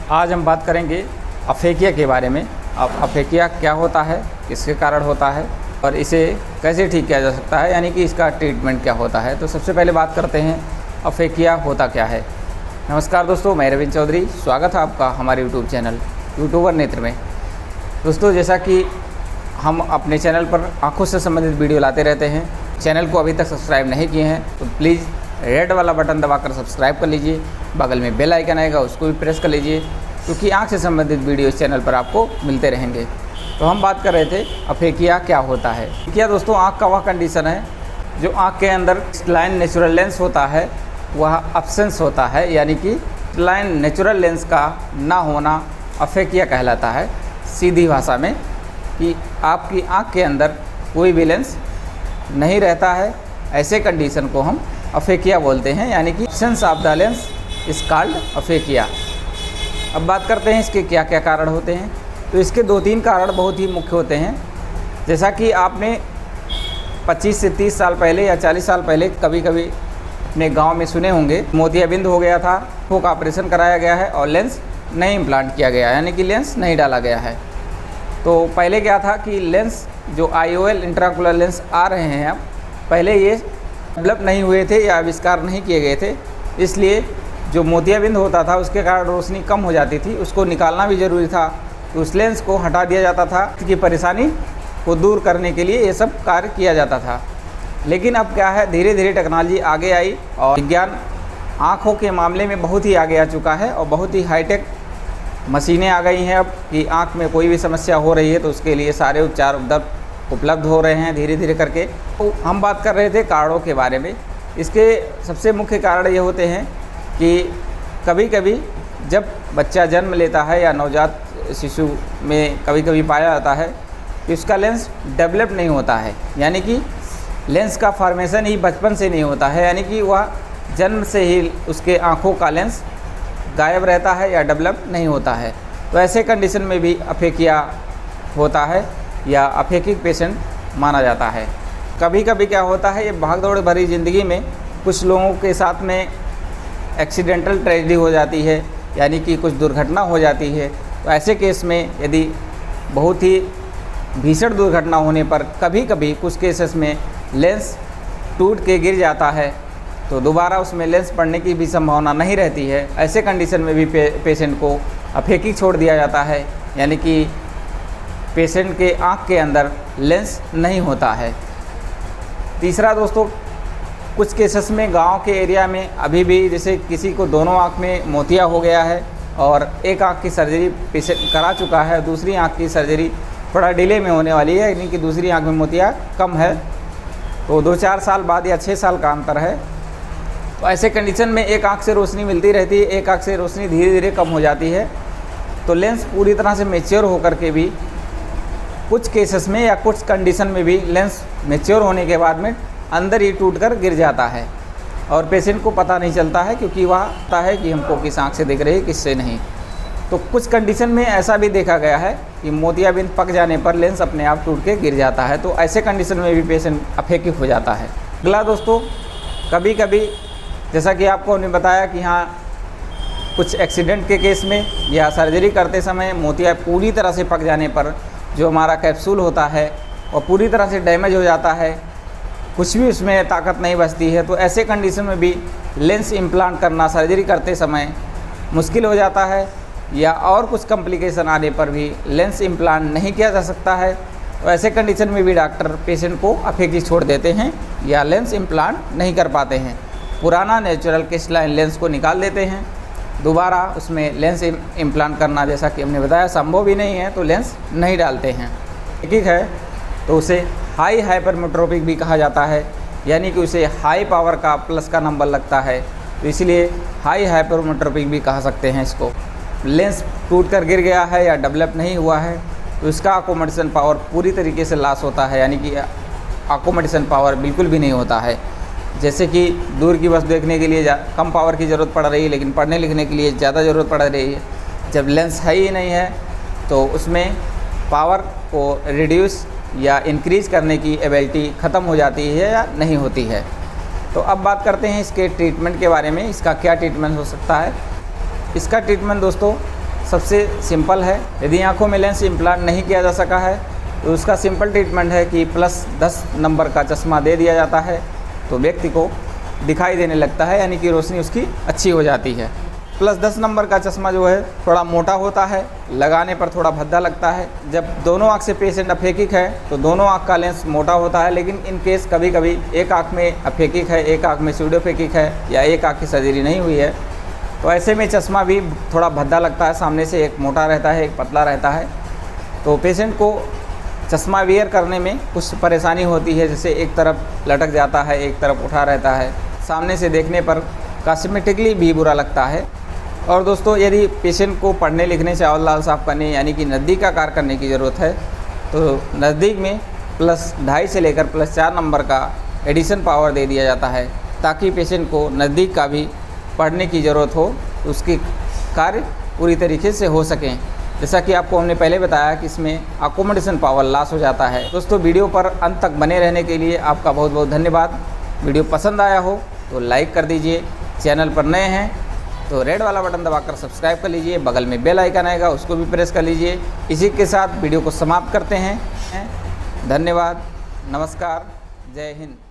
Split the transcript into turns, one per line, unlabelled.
आज हम बात करेंगे अफेकिया के बारे में। अब अफेकिया क्या होता है, किसके कारण होता है और इसे कैसे ठीक किया जा सकता है, यानी कि इसका ट्रीटमेंट क्या होता है। तो सबसे पहले बात करते हैं अफेकिया होता क्या है। नमस्कार दोस्तों, मैं रविंद्र चौधरी, स्वागत है आपका हमारे यूट्यूब चैनल यूट्यूबर नेत्र में। दोस्तों, जैसा कि हम अपने चैनल पर आँखों से संबंधित वीडियो लाते रहते हैं, चैनल को अभी तक सब्सक्राइब नहीं किए हैं तो प्लीज़ रेड वाला बटन दबाकर सब्सक्राइब कर लीजिए। बगल में बेल आइकन आएगा, उसको भी प्रेस कर लीजिए, क्योंकि आँख से संबंधित वीडियो इस चैनल पर आपको मिलते रहेंगे। तो हम बात कर रहे थे अफेकिया क्या होता है। अफेकिया दोस्तों आँख का वह कंडीशन है जो आँख के अंदर लाइन नेचुरल लेंस होता है वह अब्सेंस होता है, यानी कि लाइन नेचुरल लेंस का ना होना अफेकिया कहलाता है। सीधी भाषा में कि आपकी आँख के अंदर कोई भी लेंस नहीं रहता है, ऐसे कंडीशन को हम अफेकिया बोलते हैं, यानी कि absence of the lens is called aphakia. अब बात करते हैं इसके क्या क्या कारण होते हैं। तो इसके 2-3 कारण बहुत ही मुख्य होते हैं। जैसा कि आपने 25 से 30 साल पहले या 40 साल पहले कभी कभी अपने गांव में सुने होंगे, मोतियाबिंद हो गया था, आँखों का ऑपरेशन कराया गया है और लेंस नहीं इम्प्लांट किया गया, यानी कि लेंस नहीं डाला गया है। तो पहले क्या था कि लेंस जो IOL इंट्राओकुलर लेंस आ रहे हैं, अब पहले ये डेवलप नहीं हुए थे या आविष्कार नहीं किए गए थे, इसलिए जो मोतियाबिंद होता था उसके कारण रोशनी कम हो जाती थी, उसको निकालना भी ज़रूरी था। तो उस लेंस को हटा दिया जाता था, इसकी परेशानी को दूर करने के लिए ये सब कार्य किया जाता था। लेकिन अब क्या है, धीरे धीरे टेक्नोलॉजी आगे आई और विज्ञान आँखों के मामले में बहुत ही आगे आ चुका है और बहुत ही हाईटेक मशीनें आ गई हैं अब कि आँख में कोई भी समस्या हो रही है तो उसके लिए सारे उपचार उपलब्ध हो रहे हैं धीरे धीरे करके। तो हम बात कर रहे थे कारणों के बारे में। इसके सबसे मुख्य कारण ये होते हैं कि कभी कभी जब बच्चा जन्म लेता है या नवजात शिशु में कभी कभी पाया जाता है कि उसका लेंस डेवलप नहीं होता है, यानी कि लेंस का फॉर्मेशन ही बचपन से नहीं होता है, यानी कि वह जन्म से ही उसके आँखों का लेंस गायब रहता है या डेवलप नहीं होता है। तो ऐसे कंडीशन में भी अफेकिया होता है या अफेकिक पेशेंट माना जाता है। कभी कभी क्या होता है, ये भागदौड़ भरी ज़िंदगी में कुछ लोगों के साथ में एक्सीडेंटल ट्रेजेडी हो जाती है, यानी कि कुछ दुर्घटना हो जाती है। तो ऐसे केस में यदि बहुत ही भीषण दुर्घटना होने पर कभी कभी कुछ केसेस में लेंस टूट के गिर जाता है तो दोबारा उसमें लेंस पड़ने की भी संभावना नहीं रहती है। ऐसे कंडीशन में भी पेशेंट को अफेकिक छोड़ दिया जाता है, यानी कि पेशेंट के आँख के अंदर लेंस नहीं होता है। तीसरा दोस्तों, कुछ केसेस में गांव के एरिया में अभी भी जैसे किसी को दोनों आँख में मोतिया हो गया है और एक आँख की सर्जरी पेशेंट करा चुका है, दूसरी आँख की सर्जरी थोड़ा डिले में होने वाली है, यानी कि दूसरी आँख में मोतिया कम है, तो 2-4 साल बाद या 6 साल का अंतर है। तो ऐसे कंडीशन में एक आँख से रोशनी मिलती रहती है, एक आँख से रोशनी धीरे धीरे कम हो जाती है। तो लेंस पूरी तरह से मैच्योर होकर के भी कुछ केसेस में या कुछ कंडीशन में भी लेंस मैच्योर होने के बाद में अंदर ही टूटकर गिर जाता है और पेशेंट को पता नहीं चलता है, क्योंकि वह पता है कि हमको किस आँख से दिख रही है किससे नहीं। तो कुछ कंडीशन में ऐसा भी देखा गया है कि मोतियाबिंद पक जाने पर लेंस अपने आप टूट के गिर जाता है। तो ऐसे कंडीशन में भी पेशेंट अफेकिक हो जाता है। अगला दोस्तों, कभी कभी जैसा कि आपको हमने बताया कि हाँ, कुछ एक्सीडेंट के केस में या सर्जरी करते समय मोतिया पूरी तरह से पक जाने पर जो हमारा कैप्सूल होता है वो पूरी तरह से डैमेज हो जाता है, कुछ भी उसमें ताकत नहीं बचती है। तो ऐसे कंडीशन में भी लेंस इम्प्लांट करना सर्जरी करते समय मुश्किल हो जाता है, या और कुछ कॉम्प्लिकेशन आने पर भी लेंस इम्प्लांट नहीं किया जा सकता है। तो ऐसे कंडीशन में भी डॉक्टर पेशेंट को अफेकिक छोड़ देते हैं या लेंस इम्प्लांट नहीं कर पाते हैं। पुराना नेचुरल क्रिस्टलाइन लेंस को निकाल देते हैं, दोबारा उसमें लेंस इम्प्लांट करना जैसा कि हमने बताया संभव भी नहीं है, तो लेंस नहीं डालते हैं। ठीक है, तो उसे हाई हाइपरमेट्रोपिक भी कहा जाता है, यानी कि उसे हाई पावर का प्लस का नंबर लगता है, तो इसलिए हाई हाइपरमेट्रोपिक भी कह सकते हैं इसको। लेंस टूट कर गिर गया है या डेवलप नहीं हुआ है तो इसका अकोमोडेशन पावर पूरी तरीके से लॉस होता है, यानी कि अकोमोडेशन पावर बिल्कुल भी नहीं होता है। जैसे कि दूर की वस्तु देखने के लिए कम पावर की ज़रूरत पड़ रही है, लेकिन पढ़ने लिखने के लिए ज़्यादा ज़रूरत पड़ रही है। जब लेंस है ही नहीं है तो उसमें पावर को रिड्यूस या इंक्रीज़ करने की एबिलिटी ख़त्म हो जाती है या नहीं होती है। तो अब बात करते हैं इसके ट्रीटमेंट के बारे में। इसका क्या ट्रीटमेंट हो सकता है। इसका ट्रीटमेंट दोस्तों सबसे सिंपल है। यदि आंखों में लेंस इम्प्लांट नहीं किया जा सका है तो उसका सिंपल ट्रीटमेंट है कि +10 नंबर का चश्मा दे दिया जाता है, तो व्यक्ति को दिखाई देने लगता है, यानी कि रोशनी उसकी अच्छी हो जाती है। +10 नंबर का चश्मा जो है थोड़ा मोटा होता है, लगाने पर थोड़ा भद्दा लगता है। जब दोनों आँख से पेशेंट अफेकिक है तो दोनों आँख का लेंस मोटा होता है, लेकिन इन केस कभी कभी एक आँख में अफेकिक है, एक आँख में स्यूडोफेकिक है, या एक आँख की सर्जरी नहीं हुई है, तो ऐसे में चश्मा भी थोड़ा भद्दा लगता है। सामने से एक मोटा रहता है, एक पतला रहता है, तो पेशेंट को चश्मा वेयर करने में कुछ परेशानी होती है, जैसे एक तरफ लटक जाता है, एक तरफ उठा रहता है, सामने से देखने पर कॉस्मेटिकली भी बुरा लगता है। और दोस्तों, यदि पेशेंट को पढ़ने लिखने से चावल दाल साफ़ करने यानी कि नज़दीक का कार्य करने की ज़रूरत है, तो नज़दीक में +2.5 से लेकर +4 नंबर का एडिशन पावर दे दिया जाता है, ताकि पेशेंट को नज़दीक का भी पढ़ने की ज़रूरत हो तो उसकी कार्य पूरी तरीके से हो सकें। जैसा कि आपको हमने पहले बताया कि इसमें अकोमोडेशन पावर लॉस हो जाता है। दोस्तों, वीडियो पर अंत तक बने रहने के लिए आपका बहुत बहुत धन्यवाद। वीडियो पसंद आया हो तो लाइक कर दीजिए, चैनल पर नए हैं तो रेड वाला बटन दबाकर सब्सक्राइब कर लीजिए, बगल में बेल आइकन आएगा उसको भी प्रेस कर लीजिए। इसी के साथ वीडियो को समाप्त करते हैं। धन्यवाद, नमस्कार, जय हिंद।